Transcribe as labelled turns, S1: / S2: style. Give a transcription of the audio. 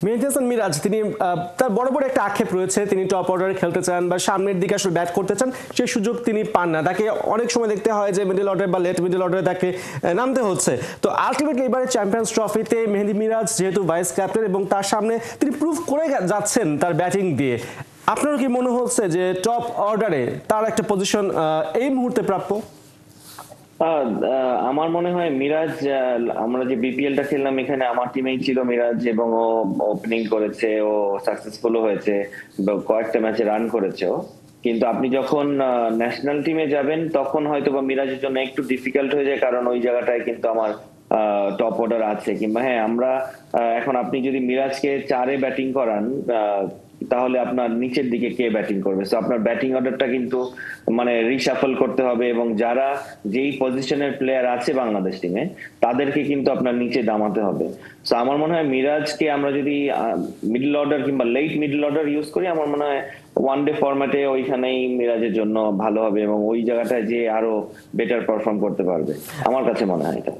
S1: মেহেদী হাসান মিরাজ তিনি তার বড় বড় একটা আক্ষেপ রয়েছে, তিনি টপ অর্ডারে খেলতে চান বা সামনের দিকে আসলে ব্যাট করতে চান, সেই সুযোগ তিনি পান না। তাকে অনেক সময় দেখতে হয় যে মিডল অর্ডার বা লেট মিডল অর্ডারে তাকে নামতে হচ্ছে। তো আলটিমেটলি এবারে চ্যাম্পিয়ন্স ট্রফিতে মেহেদী মিরাজ যেহেতু ভাইস ক্যাপ্টেন এবং তার সামনে তিনি প্রুভ করে যাচ্ছেন তার ব্যাটিং দিয়ে, আপনার কি মনে হচ্ছে যে টপ অর্ডারে তার একটা পজিশন এই মুহূর্তে প্রাপ্য?
S2: আমার মনে হয় মিরাজ, আমরা যে বিপিএলটা খেললাম এখানে আমার টিমেই ছিল মিরাজ এবং ও ওপেনিং করেছে, ও সাকসেসফুল হয়েছে, কয়েকটা ম্যাচে রান করেছে ও। কিন্তু আপনি যখন ন্যাশনাল টিমে যাবেন তখন হয়তো বা মিরাজের জন্য একটু ডিফিকাল্ট হয়ে যায়, কারণ ওই জায়গাটায় কিন্তু আমার টপ অর্ডার আছে। কিংবা হ্যাঁ, আমরা এখন আপনি যদি মিরাজকে চারে ব্যাটিং করান, তাহলে আপনার নিচের দিকে কে ব্যাটিং করবে? তো আপনার ব্যাটিং অর্ডারটা কিন্তু মানে রিশাফল করতে হবে, এবং যারা যেই পজিশনের প্লেয়ার আছে বাংলাদেশ টিমে তাদেরকে কিন্তু আপনার নিচে নামাতে হবে। তো আমার মনে হয় মিরাজকে আমরা যদি মিডল অর্ডার কিংবা লেট মিডল অর্ডার ইউজ করি, আমার মনে হয় ওয়ান ডে ফরম্যাটে ওইখানেই মিরাজের জন্য ভালো হবে এবং ওই জায়গাটায় যে আরো বেটার পারফর্ম করতে পারবে, আমার কাছে মনে হয় এটা।